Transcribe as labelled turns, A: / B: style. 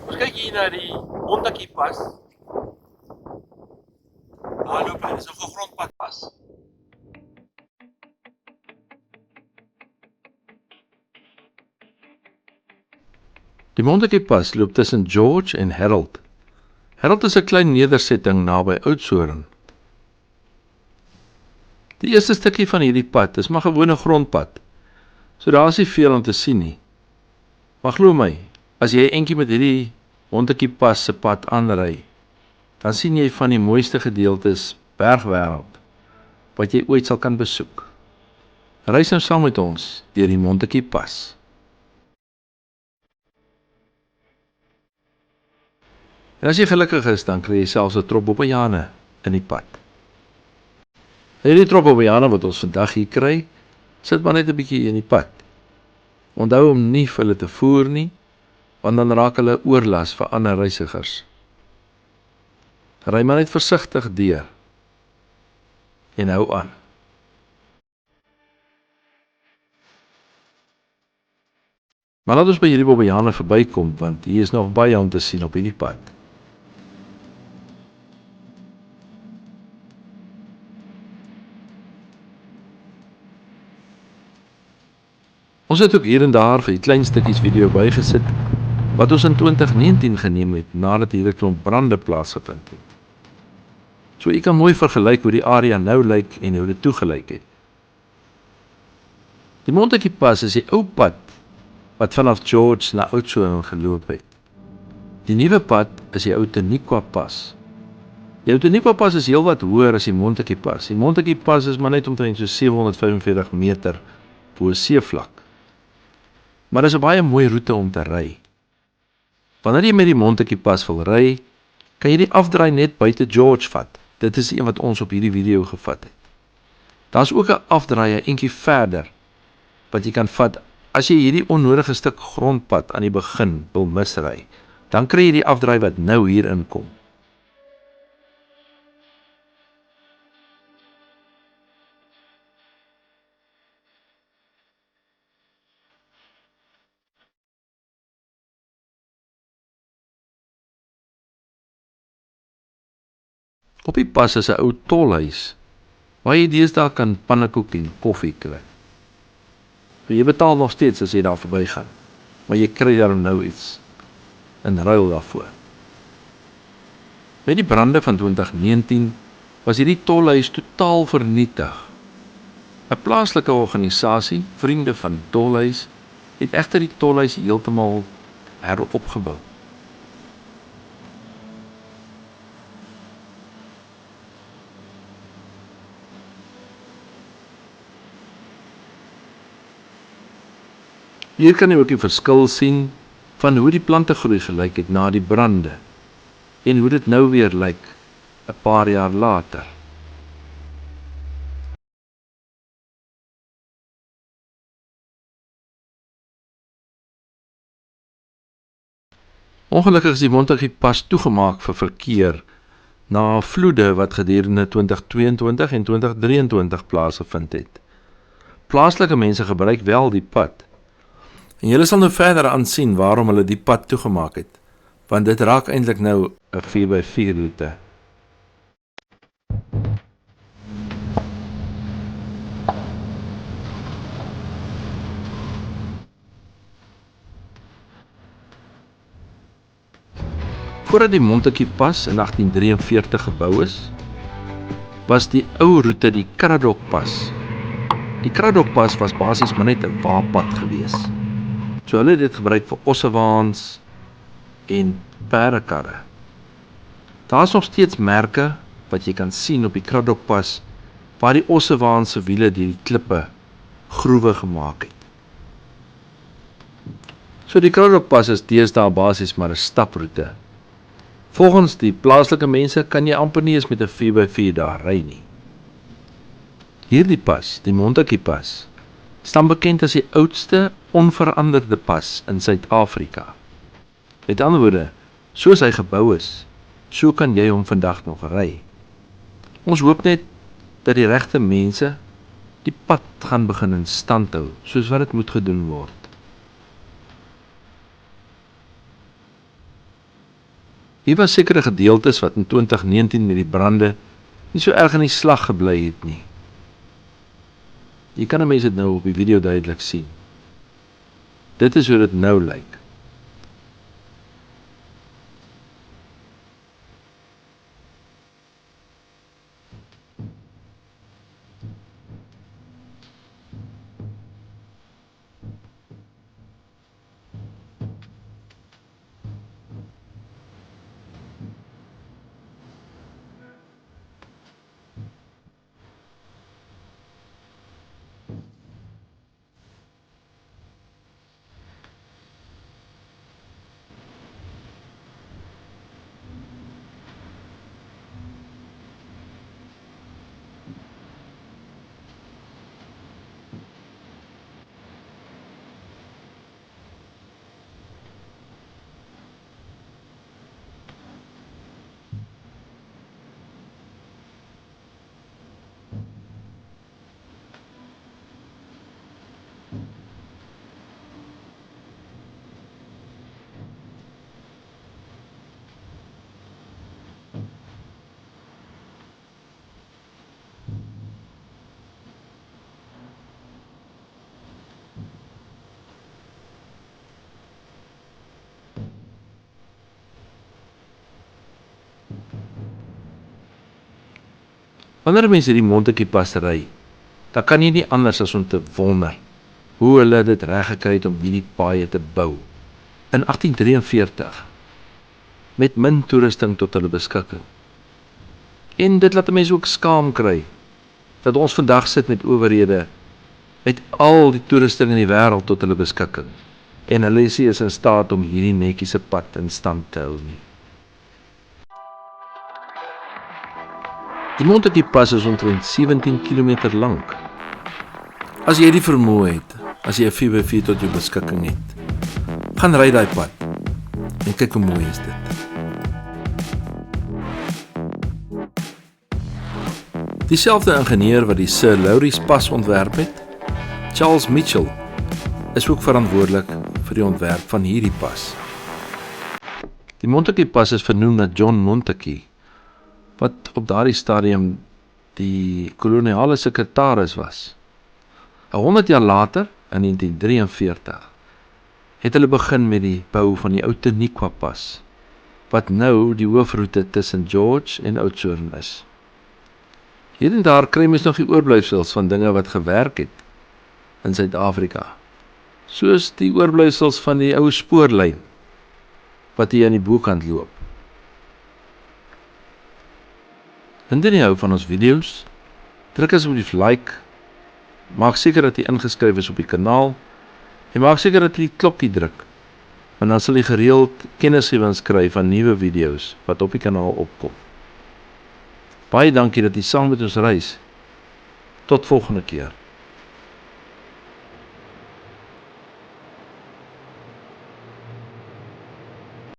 A: Ons kyk hier na die Montague pas. Daar loop hy, dis 'n gegrondpad pas. Die Montague pas loop tussen George en Harold. Harold is 'n klein nedersetting naby Oudtshoorn. Die eerste stukkie van hierdie pad is maar gewone grondpad, so daar is nie veel om te sien nie. Maar glo my, as jy 'n entjie met hierdie Montague pas se pad aanry, dan sien jy van die mooiste gedeeltes bergwêreld wat jy ooit sal kan besoek. Reis nou saam met ons deur die Montague pas. En as jy gelukkig is, dan kry jy selfs 'n trop bobbejane in die pad. Hierdie trop bobbejane wat ons vandag hier kry, sit maar net 'n bietjie in die pad. Onthou om nie vir hulle te voer nie, want dan raak hulle oorlas vir ander reisigers. Ry maar net versigtig deur en hou aan. Maar laat ons by hierdie bobbejane verbykom, want hier is nog baie om te sien op hierdie pad. Ons het ook hier en daar vir die klein stukkies video bygesit wat ons in 2019 geneem het nadat hier 'n klomp brande plaasgevind het. So jy kan mooi vergelyk hoe die area nou lyk en hoe dit toe gelyk het. Die Montague pas is die ou pad wat vanaf George na Oudtshoorn geloop het. Die nuwe pad is die ou Taniqua pas. Die ou Taniqua pas is heelwat hoër as die Montague pas. Die Montague pas is maar net omtrent so 745 meter bo seevlak. Maar dit is 'n baie mooi roete om te ry. Wanneer jy met die Montague pas wil ry, kan jy die afdraai net buite George vat. Dit is die een wat ons op hierdie video gevat het. Daar's ook 'n afdraai 'n entjie verder wat jy kan vat as jy hierdie onnodige stuk grondpad aan die begin wil misry. Dan kry jy die afdraai wat nou hier inkom. Op die pas is 'n ou tolhuis waar jy deesdae kan pannekoek en koffie kry. Jy betaal nog steeds as jy daar verbygaan, maar jy kry daarom nou iets in ruil daarvoor. Met die brande van 2019 was hierdie tolhuis totaal vernietig. 'n Plaaslike organisasie, Vriende van Tolhuis, het egter die tolhuis heeltemal heropgebou. Hier kan jy ook die verskil sien van hoe die plantegroei gelyk het na die brande en hoe dit nou weer lyk 'n paar jaar later. Ongelukkig is die Montague pas toegemaak vir verkeer na vloede wat gedurende 2022 en 2023 plaasgevind het. Plaaslike mense gebruik wel die pad. En julle sal nou verder aansien waarom hulle die pad toegemaak het, want dit raak eintlik nou 'n 4x4 roete. Voordat die Montague pas in 1843 gebou is, was die ou roete die Cradock pas. Die Cradock pas was basies maar net 'n waapad gewees. So hulle het dit gebruik vir ossewaans en perdekarre. Daar is nog steeds merke wat jy kan sien op die Cradock pas waar die ossewaans se wiele deur die klippe groewe gemaak het. So die Cradock pas is deesdae basies maar 'n staproete. Volgens die plaaslike mense kan jy amper nie eens met 'n 4x4 daar ry nie. Hierdie pas, die Montague pas, staan bekend as die oudste onveranderde pas in Suid-Afrika. Met ander woorde, soos hy gebou is, so kan jy hom vandag nog ry. Ons hoop net dat die regte mense die pad gaan begin in stand hou, soos wat dit moet gedoen word. Hier was sekere gedeeltes wat in 2019 met die brande nie so erg in die slag gebly het nie. Jy kan 'n mens dit nou op die video duidelik sien. Dit is hoe dit nou lyk. Wanneer mense die Montetjie Pas ry, dan kan jy nie anders as om te wonder hoe hulle dit reg gekry het om hierdie paaie te bou in 1843 met min toerusting tot hulle beskikking. En dit laat mense ook skaam kry dat ons vandag sit met owerhede met al die toerusting in die wêreld tot hulle beskikking en hulle is in staat om hierdie netjiese pad in stand te hou nie. Die Montetjie Pas is omtrent 17 km lank. As jy die vermoë het, as jy 'n 4x4 tot jou beskikking het, gaan ry daai pad en kyk hoe mooi is dit. Dieselfde ingenieur wat die Sir Lowry's Pas ontwerp het, Charles Mitchell, is ook verantwoordelik vir die ontwerp van hierdie pas. Die Montetjie Pas is vernoem na John Montetjie, wat op daardie stadium die koloniale sekretaris was. 100 jaar later, in 1943, het hulle begin met die bou van die Outeniqua Pas, wat nou die hoofroete tussen George en Oudtshoorn is. Hier en daar kry mens nog die oorblyfsels van dinge wat gewerk het in Suid-Afrika, soos die oorblyfsels van die ou spoorlyn, wat hier aan die bokant loop. Indien jy hou van ons video's, druk asseblief like, maak seker dat jy ingeskryf is op die kanaal, en maak seker dat jy die klokkie druk, want dan sal jy gereeld kennisgewings kry van nuwe video's wat op die kanaal opkom. Baie dankie dat jy saam met ons reis. Tot volgende keer.